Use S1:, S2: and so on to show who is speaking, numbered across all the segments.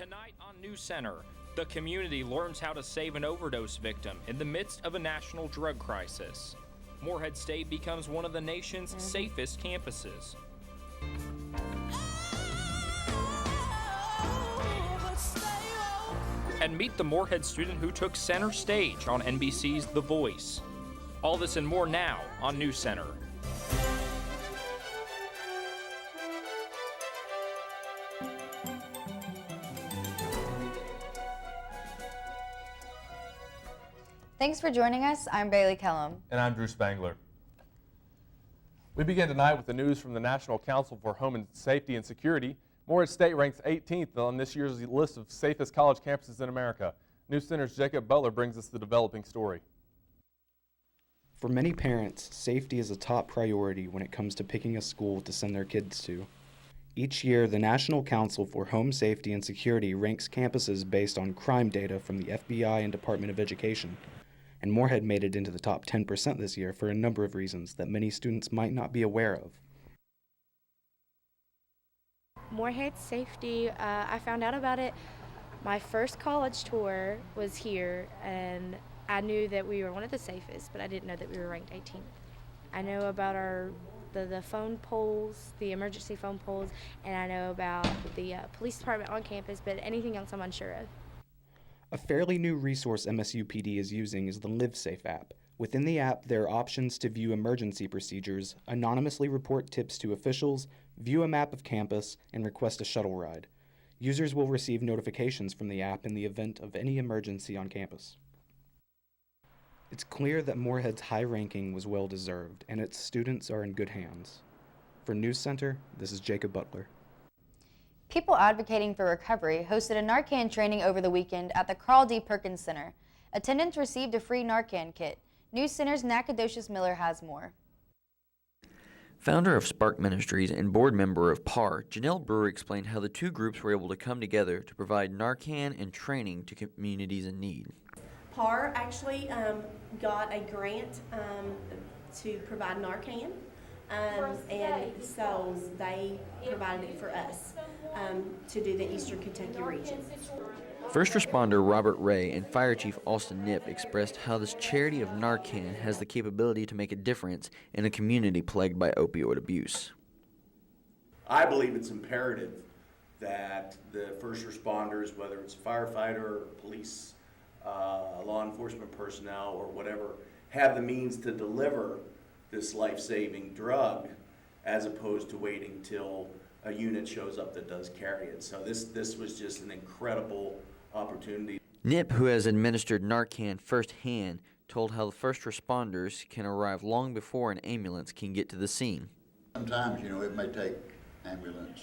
S1: Tonight on NewsCenter, the community learns how to save an overdose victim in the midst of a national drug crisis. Morehead State becomes one of the nation's safest campuses. And meet the Morehead student who took center stage on NBC's The Voice. All this and more now on NewsCenter.
S2: Thanks for joining us. I'm Bailey Kellum.
S3: And I'm Drew Spangler. We begin tonight with the news from the National Council for Home and Safety and Security. Morehead State ranks 18th on this year's list of safest college campuses in America. NewsCenter's Jacob Butler brings us the developing story.
S4: For many parents, safety is a top priority when it comes to picking a school to send their kids to. Each year, the National Council for Home Safety and Security ranks campuses based on crime data from the FBI and Department of Education. And Morehead made it into the top 10% this year for a number of reasons that many students might not be aware of.
S5: Morehead safety, I found out about it. My first college tour was here, and I knew that we were one of the safest, but I didn't know that we were ranked 18th. I know about the phone poles, the emergency phone poles, and I know about the police department on campus, but anything else I'm unsure of.
S4: A fairly new resource MSUPD is using is the LiveSafe app. Within the app, there are options to view emergency procedures, anonymously report tips to officials, view a map of campus, and request a shuttle ride. Users will receive notifications from the app in the event of any emergency on campus. It's clear that Morehead's high ranking was well-deserved, and its students are in good hands. For NewsCenter, this is Jacob Butler.
S2: People advocating for recovery hosted a Narcan training over the weekend at the Carl D. Perkins Center. Attendants received a free Narcan kit. NewsCenter's Nacogdoches Miller has more.
S6: Founder of Spark Ministries and board member of PAR, Janelle Brewer explained how the two groups were able to come together to provide Narcan and training to communities in need.
S7: PAR actually got a grant to provide Narcan, and so they provided it for us to do the Eastern Kentucky region.
S6: First responder Robert Ray and Fire Chief Austin Knipp expressed how this charity of Narcan has the capability to make a difference in a community plagued by opioid abuse.
S8: I believe it's imperative that the first responders, whether it's a firefighter, police, law enforcement personnel, or whatever, have the means to deliver this life-saving drug as opposed to waiting till a unit shows up that does carry it. So this was just an incredible opportunity.
S6: Knipp, who has administered Narcan firsthand, told how the first responders can arrive long before an ambulance can get to the scene.
S9: Sometimes, it may take ambulance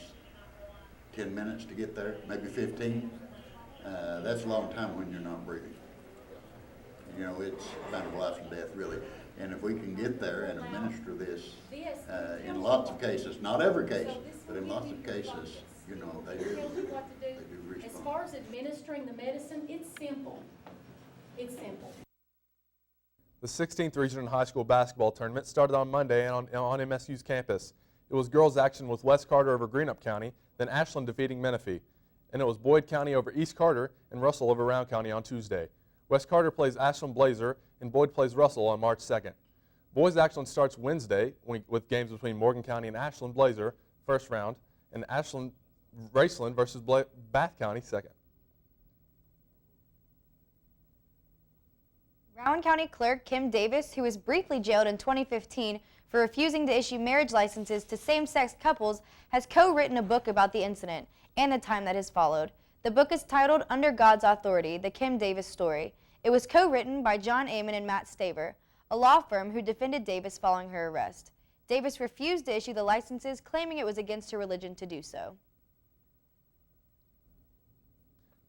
S9: 10 minutes to get there, maybe 15. That's a long time when you're not breathing. It's a matter of life and death, really. And if we can get there and administer this in lots of cases, not every case, but in lots of cases, they do respond.
S10: As far as administering the medicine, it's simple. It's simple.
S3: The 16th Regional High School basketball tournament started on Monday on MSU's campus. It was girls action with West Carter over Greenup County, then Ashland defeating Menifee. And it was Boyd County over East Carter and Russell over Round County on Tuesday. West Carter plays Ashland Blazer and Boyd plays Russell on March 2nd. Boys action starts Wednesday with games between Morgan County and Ashland Blazer, first round, and Ashland Raceland versus Bath County, second.
S2: Rowan County Clerk Kim Davis, who was briefly jailed in 2015 for refusing to issue marriage licenses to same-sex couples, has co-written a book about the incident and the time that has followed. The book is titled Under God's Authority, The Kim Davis Story. It was co-written by John Amon and Matt Staver, a law firm who defended Davis following her arrest. Davis refused to issue the licenses, claiming it was against her religion to do so.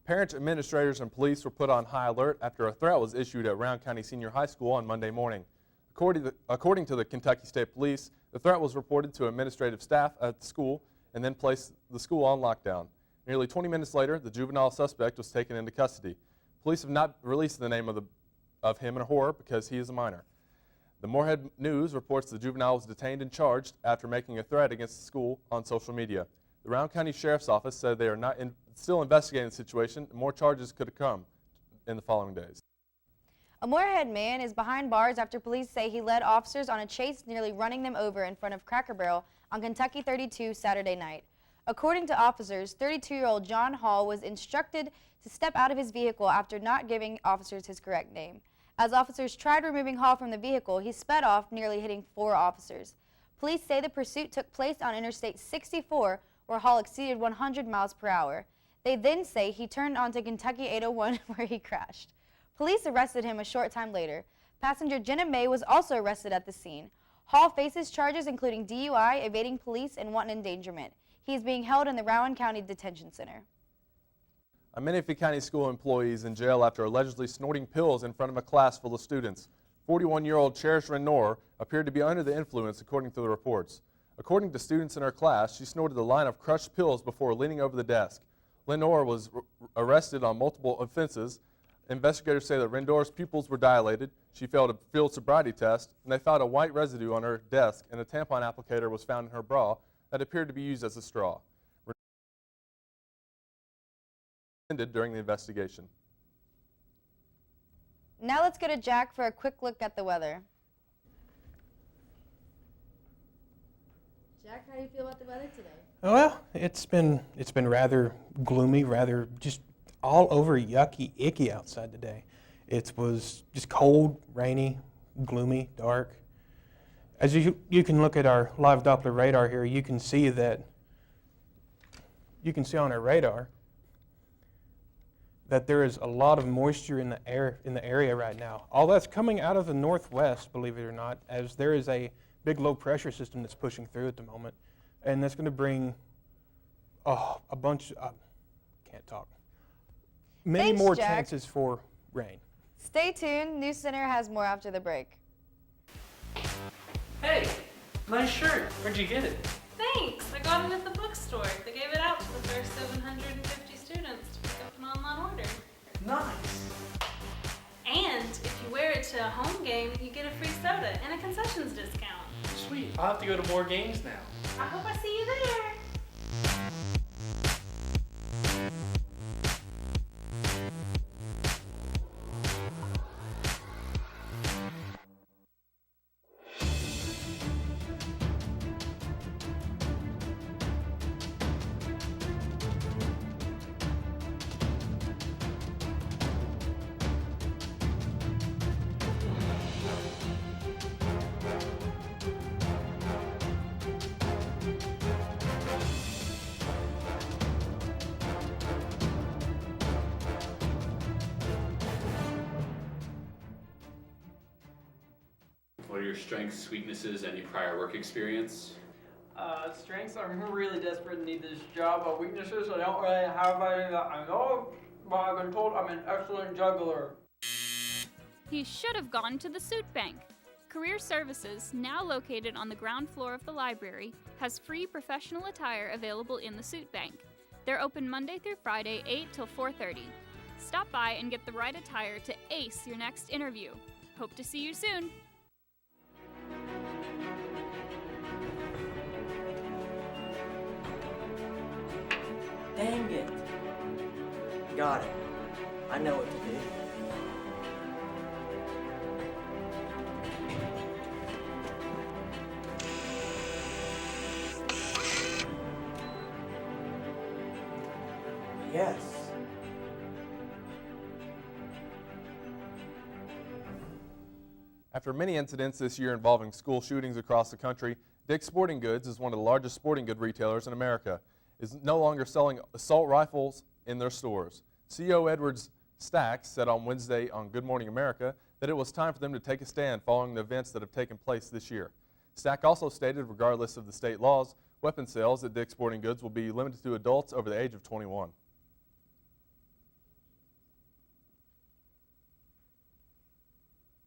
S3: Parents, administrators, and police were put on high alert after a threat was issued at Round County Senior High School on Monday morning. According to the Kentucky State Police, the threat was reported to administrative staff at the school and then placed the school on lockdown. Nearly 20 minutes later, the juvenile suspect was taken into custody. Police have not released the name of him and her because he is a minor. The Morehead News reports the juvenile was detained and charged after making a threat against the school on social media. The Round County Sheriff's Office said they are still investigating the situation, and more charges could have come in the following days.
S2: A Moorhead man is behind bars after police say he led officers on a chase, nearly running them over in front of Cracker Barrel on Kentucky 32 Saturday night. According to officers, 32-year-old John Hall was instructed to step out of his vehicle after not giving officers his correct name. As officers tried removing Hall from the vehicle, he sped off, nearly hitting 4 officers. Police say the pursuit took place on Interstate 64, where Hall exceeded 100 miles per hour. They then say he turned onto Kentucky 801, where he crashed. Police arrested him a short time later. Passenger Jenna May was also arrested at the scene. Hall faces charges including DUI, evading police, and wanton endangerment. He is being held in the Rowan County Detention Center.
S3: A Menifee County school employee is in jail after allegedly snorting pills in front of a class full of students. 41-year-old Cherish Renor appeared to be under the influence, according to the reports. According to students in her class, she snorted a line of crushed pills before leaning over the desk. Lenore was arrested on multiple offenses. Investigators say that Rendor's pupils were dilated. She failed a field sobriety test, and they found a white residue on her desk, and a tampon applicator was found in her bra that appeared to be used as a straw. During the investigation.
S2: Now let's go to Jack for a quick look at the weather. Jack, how do you feel about the weather today?
S11: Well, it's been rather gloomy, rather just all over yucky, icky outside today. It was just cold, rainy, gloomy, dark. As you can look at our live Doppler radar here, you can see on our radar that there is a lot of moisture in the area right now. All that's coming out of the northwest, believe it or not, as there is a big low pressure system that's pushing through at the moment, and that's going to bring a bunch. Can't talk. Many more chances for rain.
S2: Stay tuned. NewsCenter has more after the break.
S12: Hey, nice shirt. Where'd you get it?
S13: Thanks. I got it at the bookstore. They gave it out to the first 750 students to pick up an online order.
S12: Nice.
S13: And if you wear it to a home game, you get a free soda and a concessions discount.
S12: Sweet. I'll have to go to more games now.
S13: I hope I see you there.
S14: What are your strengths, weaknesses, any prior work experience?
S15: Strengths, I'm really desperate and need this job. Weaknesses, I don't really have any that I know of, but I've been told I'm an excellent juggler.
S16: He should have gone to the suit bank. Career Services, now located on the ground floor of the library, has free professional attire available in the suit bank. They're open Monday through Friday, 8 till 4:30. Stop by and get the right attire to ace your next interview. Hope to see you soon.
S15: Dang it. Got it. I know what to do. Yes.
S3: After many incidents this year involving school shootings across the country, Dick's Sporting Goods is one of the largest sporting good retailers in America, is no longer selling assault rifles in their stores. CEO Edwards Stack said on Wednesday on Good Morning America that it was time for them to take a stand following the events that have taken place this year. Stack also stated, regardless of the state laws, weapon sales at Dick's Sporting Goods will be limited to adults over the age of 21.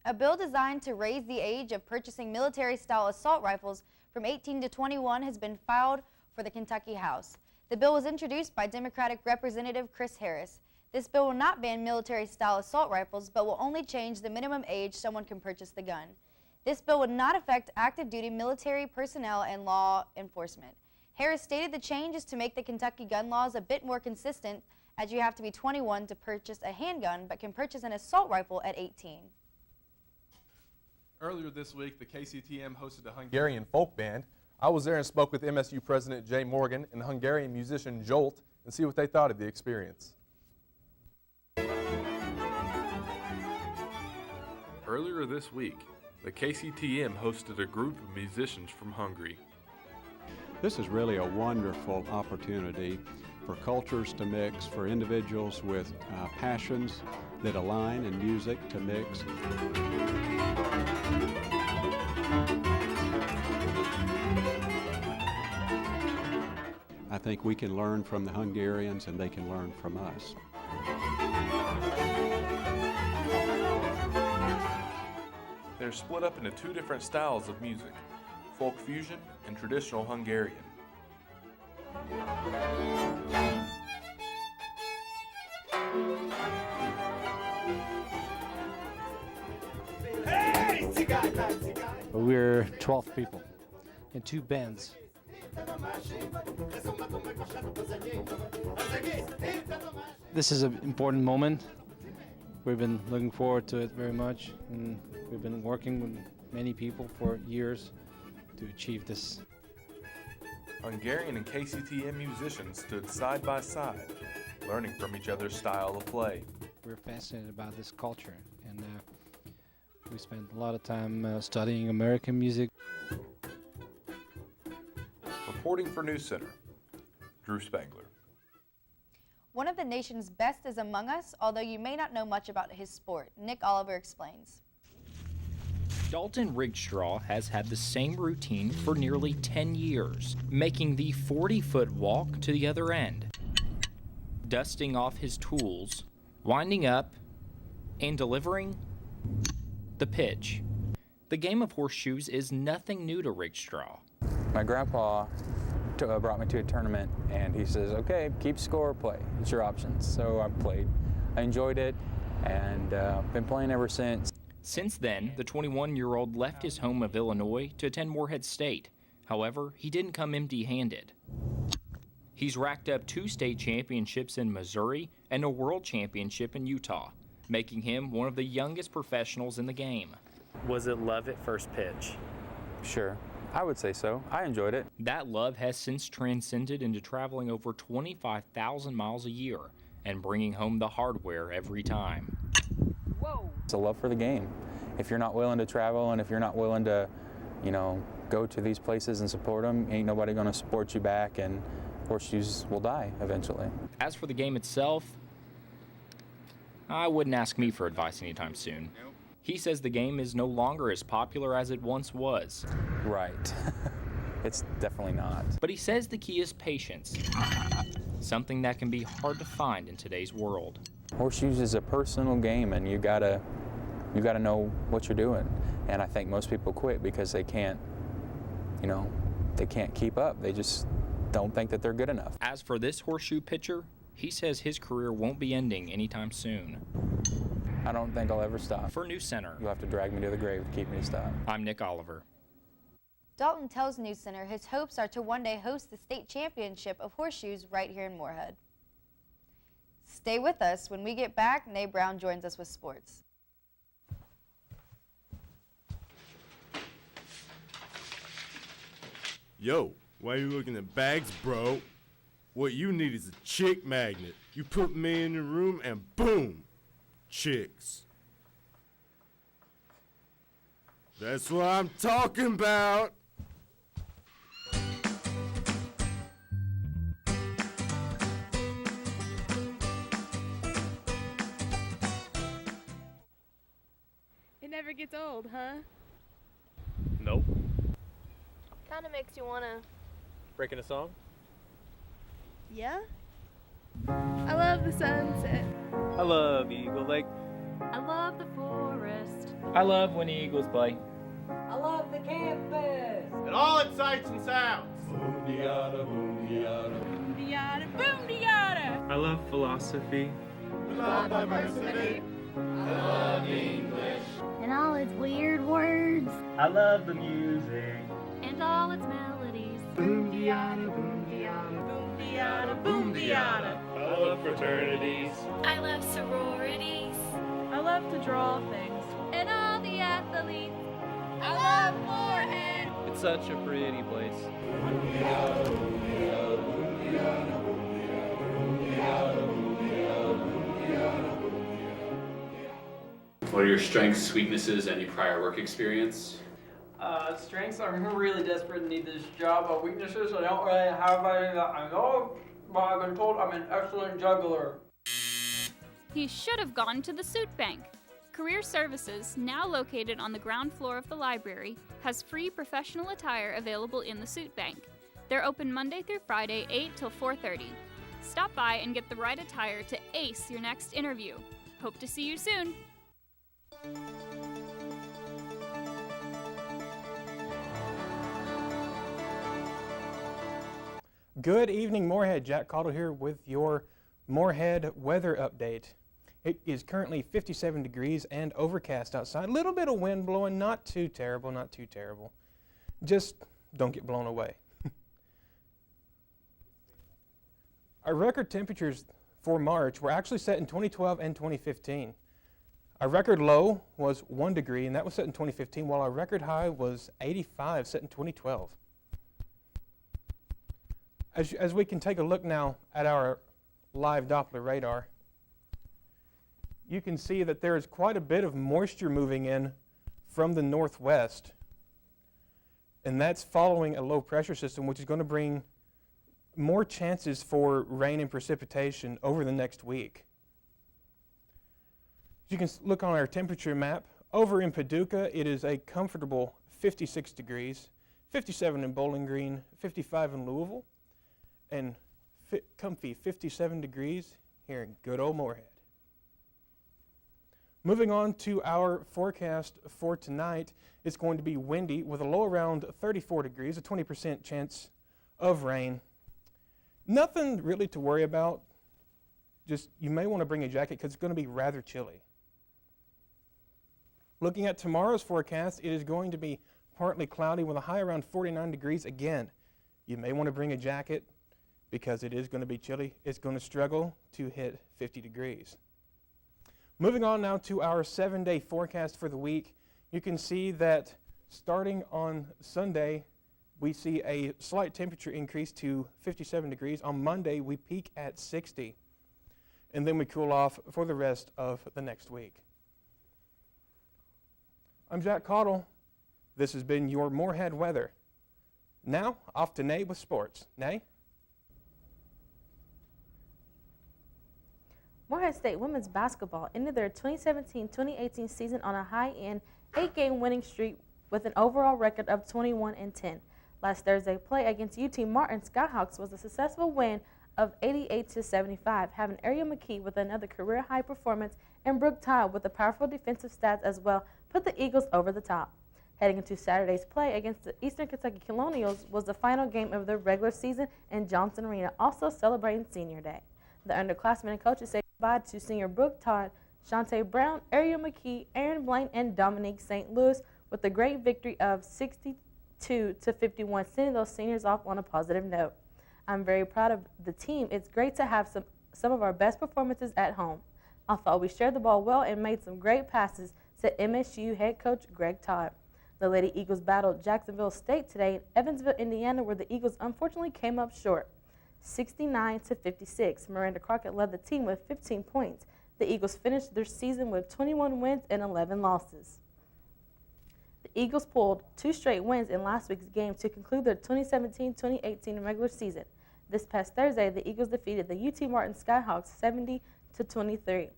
S2: A bill designed to raise the age of purchasing military-style assault rifles from 18 to 21 has been filed for the Kentucky House. The bill was introduced by Democratic Representative Chris Harris. This bill will not ban military-style assault rifles, but will only change the minimum age someone can purchase the gun. This bill would not affect active duty military personnel and law enforcement. Harris stated the change is to make the Kentucky gun laws a bit more consistent, as you have to be 21 to purchase a handgun but can purchase an assault rifle at 18.
S3: Earlier this week, the KCTM hosted a Hungarian folk band. I was there and spoke with MSU President Jay Morgan and Hungarian musician Jolt and see what they thought of the experience. Earlier this week, the KCTM hosted a group of musicians from Hungary.
S17: This is really a wonderful opportunity for cultures to mix, for individuals with passions that align in music to mix. I think we can learn from the Hungarians and they can learn from us.
S3: They're split up into two different styles of music, folk fusion and traditional Hungarian.
S18: We're 12 people in 2 bands. This is an important moment. We've been looking forward to it very much, and we've been working with many people for years to achieve this.
S3: Hungarian and KCTM musicians stood side by side, learning from each other's style of play.
S18: We're fascinated about this culture, and we spent a lot of time studying American music.
S3: Reporting for NewsCenter, Drew Spangler.
S2: One of the nation's best is among us, although you may not know much about his sport. Nick Oliver explains.
S1: Dalton Rigstraw has had the same routine for nearly 10 years, making the 40-foot walk to the other end, dusting off his tools, winding up, and delivering the pitch. The game of horseshoes is nothing new to Rigstraw.
S19: My grandpa brought me to a tournament, and he says, okay, keep score, play. It's your options. So I played. I enjoyed it, and been playing ever since.
S1: Since then, the 21-year-old left his home of Illinois to attend Morehead State. However, he didn't come empty-handed. He's racked up 2 state championships in Missouri and a world championship in Utah, making him one of the youngest professionals in the game.
S20: Was it love at first pitch?
S19: Sure. I would say so. I enjoyed it.
S1: That love has since transcended into traveling over 25,000 miles a year and bringing home the hardware every time.
S19: Whoa. It's a love for the game. If you're not willing to travel and if you're not willing to, go to these places and support them, ain't nobody going to support you back, and horseshoes will die eventually.
S1: As for the game itself, I wouldn't ask me for advice anytime soon. He says the game is no longer as popular as it once was.
S19: Right. It's definitely not.
S1: But he says the key is patience, something that can be hard to find in today's world.
S19: Horseshoes is a personal game, and you gotta know what you're doing. And I think most people quit because they can't, they can't keep up. They just don't think that they're good enough.
S1: As for this horseshoe pitcher, he says his career won't be ending anytime soon.
S19: I don't think I'll ever stop.
S1: For NewsCenter,
S19: you'll have to drag me to the grave to keep me to stop.
S1: I'm Nick Oliver.
S2: Dalton tells NewsCenter his hopes are to one day host the state championship of horseshoes right here in Morehead. Stay with us. When we get back, Nay Brown joins us with sports.
S21: Yo, why you looking at bags, bro? What you need is a chick magnet. You put me in the room and boom, chicks. That's what I'm talking about.
S22: It never gets old, huh?
S20: Nope.
S22: Kind of makes you want to.
S20: Breaking a song?
S22: Yeah? I love the sunset.
S20: I love Eagle Lake.
S13: I love the forest.
S1: I love when Eagles play.
S23: I love the campus.
S21: And all its sights and sounds.
S23: Boom-de-yada, boom-de-yada.
S13: Boom-de-yada, boom-de-yada.
S20: I love philosophy.
S23: I love diversity. I love English.
S24: And all its weird words.
S20: I love the music.
S13: And all its melodies.
S23: Boom-diana, boom-diana, boom-diana, boom-diana.
S12: I love fraternities.
S13: I love sororities.
S22: I love to draw things.
S13: And all the athletes.
S22: I love Moorhead.
S20: It's such a pretty place.
S14: What are your strengths, weaknesses, any prior work experience?
S15: Strengths, I'm really desperate and need this job. Weaknesses, I don't really have any that I know, but I've been told I'm an excellent juggler.
S16: He should have gone to the suit bank. Career Services, now located on the ground floor of the library, has free professional attire available in the suit bank. They're open Monday through Friday, 8 till 4:30. Stop by and get the right attire to ace your next interview. Hope to see you soon.
S11: Good evening, Moorhead. Jack Cottle here with your Moorhead weather update. It is currently 57 degrees and overcast outside. A little bit of wind blowing, not too terrible, not too terrible. Just don't get blown away. Our record temperatures for March were actually set in 2012 and 2015. Our record low was 1 degree, and that was set in 2015, while our record high was 85, set in 2012. As we can take a look now at our live Doppler radar, you can see that there is quite a bit of moisture moving in from the northwest, and that's following a low pressure system, which is going to bring more chances for rain and precipitation over the next week. As you can look on our temperature map, over in Paducah, it is a comfortable 56 degrees, 57 in Bowling Green, 55 in Louisville, and comfy 57 degrees here in good old Moorhead. Moving on to our forecast for tonight, it's going to be windy with a low around 34 degrees, a 20% chance of rain. Nothing really to worry about. Just you may want to bring a jacket because it's going to be rather chilly. Looking at tomorrow's forecast, it is going to be partly cloudy with a high around 49 degrees again. You may want to bring a jacket because it is going to be chilly. It's going to struggle to hit 50 degrees. Moving on now to our 7-day forecast for the week, you can see that starting on Sunday, we see a slight temperature increase to 57 degrees. On Monday, we peak at 60, and then we cool off for the rest of the next week. I'm Jack Cottle. This has been your Moorhead weather. Now, off to Nay with sports. Nay?
S2: Moorhead State women's basketball ended their 2017-2018 season on a high-end 8-game winning streak with an overall record of 21-10. Last Thursday play against UT Martin Skyhawks was a successful win of 88-75, having Ariel McKee with another career-high performance and Brooke Tile with the powerful defensive stats as well put the Eagles over the top. Heading into Saturday's play against the Eastern Kentucky Colonials was the final game of the regular season in Johnson Arena, also celebrating Senior Day. The underclassmen and coaches say goodbye to senior Brooke Todd, Shantae Brown, Ariel McKee, Aaron Blaine, and Dominique St. Louis with a great victory of 62-51, sending those seniors off on a positive note. I'm very proud of the team. It's great to have some of our best performances at home. I thought we shared the ball well and made some great passes, said MSU head coach Greg Todd. The Lady Eagles battled Jacksonville State today in Evansville, Indiana, where the Eagles unfortunately came up short, 69-56. Miranda Crockett led the team with 15 points. The Eagles finished their season with 21 wins and 11 losses. The Eagles pulled 2 straight wins in last week's game to conclude their 2017-2018 regular season. This past Thursday, the Eagles defeated the UT Martin Skyhawks 70-53,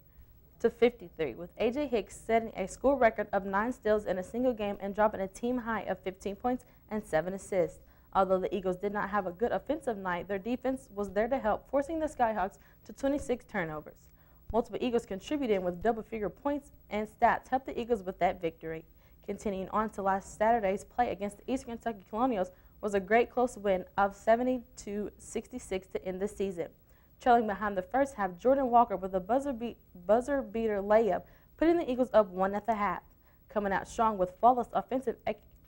S2: with A.J. Hicks setting a school record of 9 steals in a single game and dropping a team high of 15 points and 7 assists. Although the Eagles did not have a good offensive night, their defense was there to help, forcing the Skyhawks to 26 turnovers. Multiple Eagles contributing with double-figure points and stats helped the Eagles with that victory. Continuing on to last Saturday's play against the Eastern Kentucky Colonials was a great close win of 70-66 to end the season. Trailing behind the first half, Jordan Walker with a buzzer beater layup, putting the Eagles up 1 at the half. Coming out strong with flawless offensive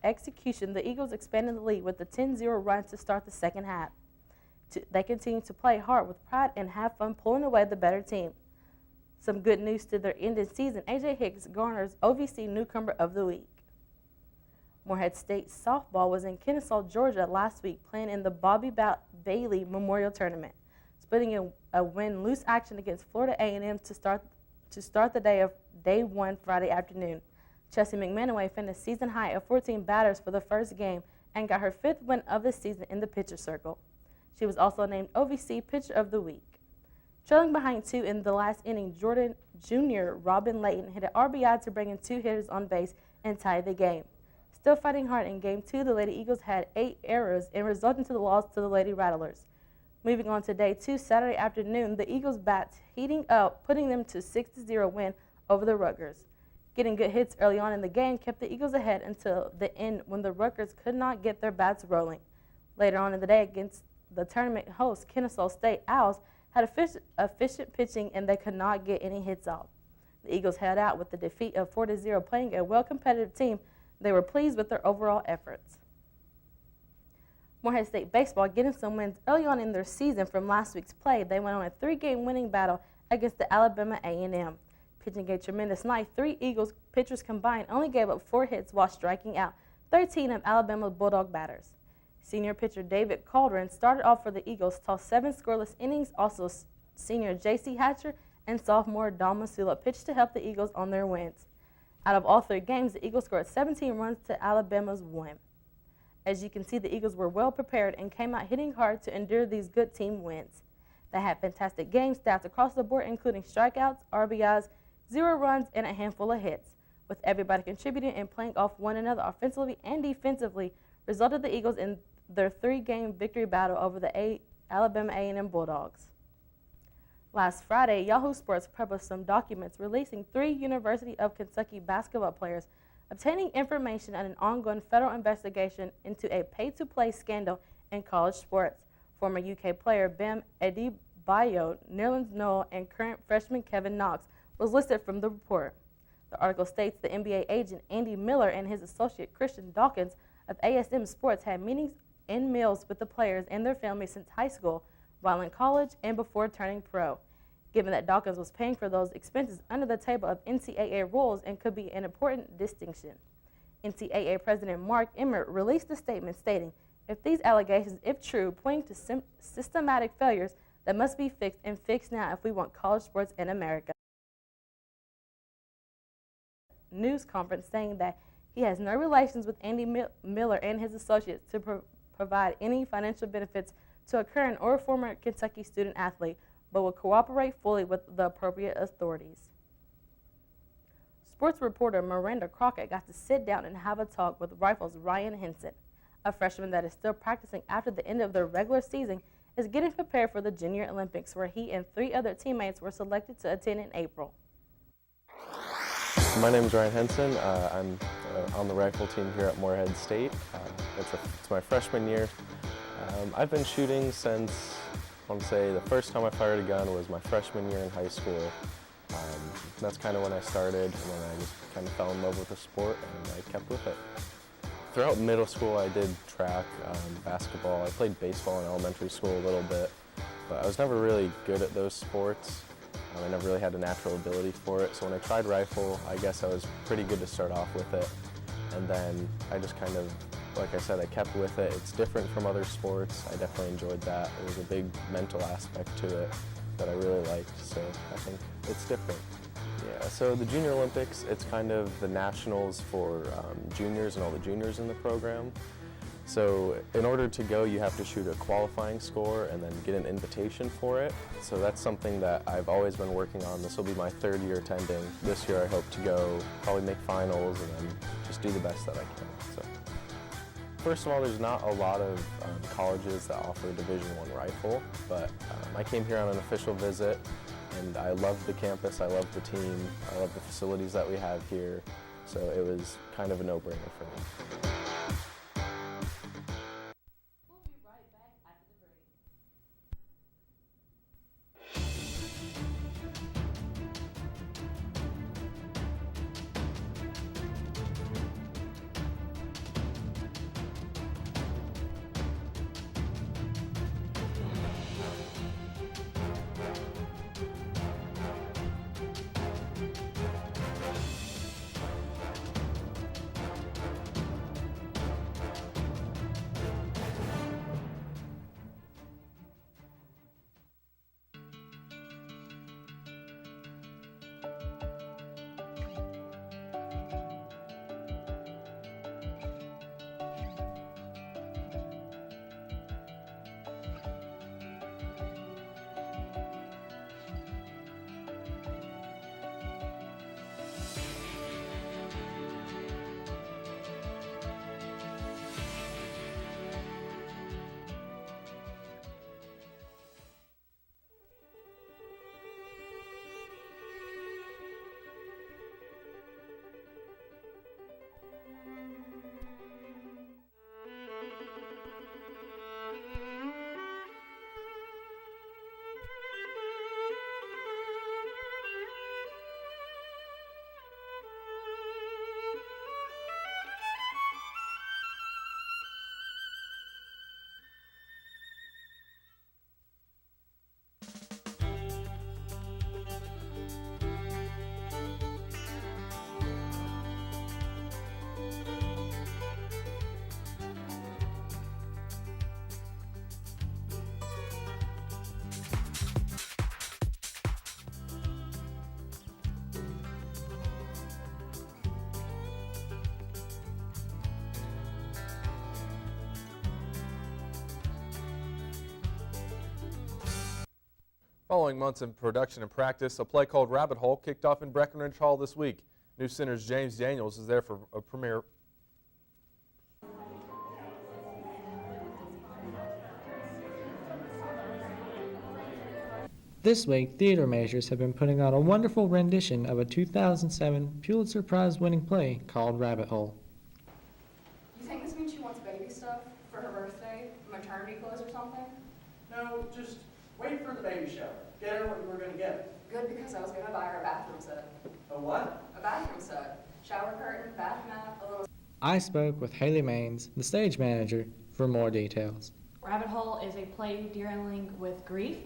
S4: execution, the Eagles expanded the lead with a 10-0 run to start the second half. They continue to play hard with pride and have fun pulling away the better team. Some good news to their end of season, A.J. Hicks garners OVC Newcomer of the Week. Morehead State softball was in Kennesaw, Georgia last week playing in the Bobby Bailey Memorial Tournament, splitting a win-lose action against Florida A&M to start the day one Friday afternoon. Chelsea McManaway finished season high of 14 batters for the first game and got her 5th win of the season in the pitcher circle. She was also named OVC Pitcher of the Week. Trailing behind 2 in the last inning, Jordan Jr. Robin Layton hit an RBI to bring in 2 hitters on base and tie the game. Still fighting hard in Game 2, the Lady Eagles had 8 errors and resulting to the loss to the Lady Rattlers. Moving on to Day 2, Saturday afternoon, the Eagles' bats heating up, putting them to 6-0 win over the Rutgers. Getting good hits early on in the game kept the Eagles ahead until the end when the Rutgers could not get their bats rolling. Later on in the day against the tournament host, Kennesaw State Owls, had efficient pitching and they could not get any hits off. The Eagles held out with the defeat of 4-0, playing a well-competitive team. They were pleased with their overall efforts. Morehead State baseball getting some wins early on in their season from last week's play. They went on a 3-game winning battle against the Alabama A&M. Pitching a tremendous night, 3 Eagles pitchers combined only gave up 4 hits while striking out 13 of Alabama's Bulldog batters. Senior pitcher David Caldron started off for the Eagles, tossed 7 scoreless innings. Also, senior J.C. Hatcher and sophomore Don Masula pitched to help the Eagles on their wins. Out of all 3 games, the Eagles scored 17 runs to Alabama's 1. As you can see, the Eagles were well prepared and came out hitting hard to endure these good team wins. They had fantastic game stats across the board, including strikeouts, RBIs, 0 runs, and a handful of hits. With everybody contributing and playing off one another offensively and defensively, resulted the Eagles in their 3-game victory battle over the Alabama A&M Bulldogs. Last Friday, Yahoo Sports published some documents releasing 3 University of Kentucky basketball players obtaining information on an ongoing federal investigation into a pay-to-play scandal in college sports. Former UK player Bam Adebayo, Nerlens Noel, and current freshman Kevin Knox was listed from the report. The article states the NBA agent Andy Miller and his associate Christian Dawkins of ASM Sports had meetings and meals with the players and their families since high school, while in college, and before turning pro. Given that Dawkins was paying for those expenses under the table of NCAA rules and could be an important distinction. NCAA President Mark Emmert released a statement stating, if these allegations, if true, pointing to systematic failures that must be fixed and fixed now if we want college sports in America. News conference saying that he has no relations with Andy Miller and his associates to provide any financial benefits to a current or former Kentucky student athlete, but will cooperate fully with the appropriate authorities. Sports reporter Miranda Crockett got to sit down and have a talk with Rifles' Ryan Henson. A freshman that is still practicing after the end of their regular season is getting prepared for the Junior Olympics, where he and 3 other teammates were selected to attend in April.
S5: My name is Ryan Henson. I'm on the rifle team here at Morehead State. It's my freshman year. I've been shooting since, I want to say, the first time I fired a gun was my freshman year in high school. That's kind of when I started, and then I just kind of fell in love with the sport, and I kept with it. Throughout middle school, I did track, basketball. I played baseball in elementary school a little bit, but I was never really good at those sports. I never really had a natural ability for it, so when I tried rifle, I guess I was pretty good to start off with it. And then I just kind of, like I said, I kept with it. It's different from other sports. I definitely enjoyed that. There was a big mental aspect to it that I really liked, so I think it's different. Yeah, so the Junior Olympics, it's kind of the nationals for juniors and all the juniors in the program. So in order to go, you have to shoot a qualifying score and then get an invitation for it. So that's something that I've always been working on. This will be my 3rd year attending. This year I hope to go, probably make finals, and then just do the best that I can. So, first of all, there's not a lot of colleges that offer Division I rifle, but I came here on an official visit, and I love the campus, I love the team, I love the facilities that we have here, so it was kind of a no-brainer for me.
S3: Following months in production and practice, a play called Rabbit Hole kicked off in Breckenridge Hall this week. NewsCenter's James Daniels is there for a premiere.
S6: This week, theater majors have been putting on a wonderful rendition of a 2007 Pulitzer Prize-winning play called Rabbit Hole.
S7: You think this means she wants baby stuff for her birthday, maternity clothes or something?
S15: No, just wait for the baby shower. Get her what you were going to get.
S7: Good, because I was going to buy her a bathroom set.
S15: A what?
S7: A bathroom set. Shower curtain, bath mat, a little...
S6: I spoke with Haley Maines, the stage manager, for more details.
S8: Rabbit Hole is a play dealing with grief.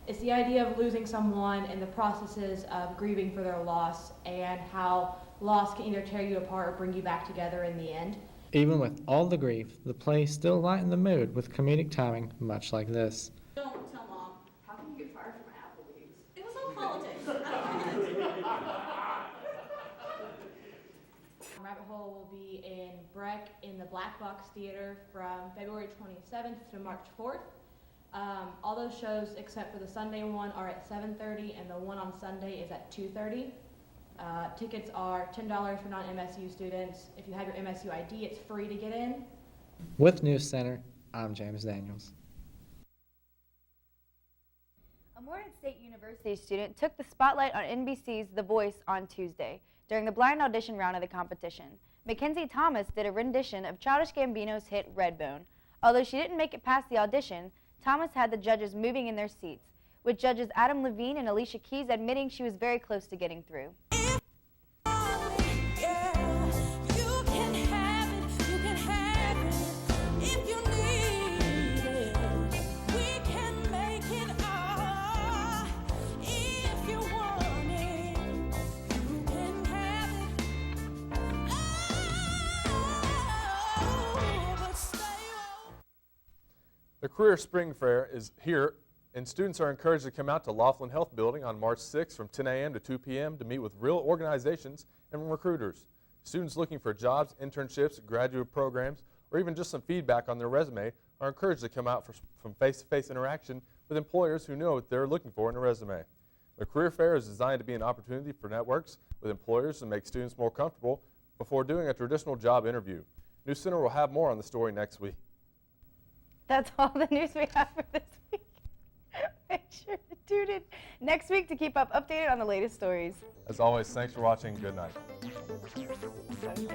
S8: It's the idea of losing someone and the processes of grieving for their loss and how loss can either tear you apart or bring you back together in the end.
S6: Even with all the grief, the play still lightened the mood with comedic timing much like this.
S7: Don't tell Mom. How can you get fired from Applebee's?
S8: It was all politics. Rabbit Hole will be in Breck in the Black Box Theater from February 27th to March 4th. All those shows except for the Sunday one are at 7:30 and the one on Sunday is at 2:30. Tickets are $10 for non-MSU students. If you have your MSU ID, it's free to get in.
S6: With NewsCenter, I'm James Daniels.
S2: A Morehead State University student took the spotlight on NBC's The Voice on Tuesday during the blind audition round of the competition. Mackenzie Thomas did a rendition of Childish Gambino's hit Redbone. Although she didn't make it past the audition, Thomas had the judges moving in their seats, with judges Adam Levine and Alicia Keys admitting she was very close to getting through.
S3: The Career Spring Fair is here, and students are encouraged to come out to Laughlin Health Building on March 6th from 10 a.m. to 2 p.m. to meet with real organizations and recruiters. Students looking for jobs, internships, graduate programs, or even just some feedback on their resume are encouraged to come out from face-to-face interaction with employers who know what they're looking for in a resume. The Career Fair is designed to be an opportunity for networks with employers to make students more comfortable before doing a traditional job interview. NewsCenter will have more on the story next week.
S2: That's all the news we have for this week. Make sure to tune in next week to keep up updated on the latest stories.
S3: As always, thanks for watching. Good night.
S2: Okay.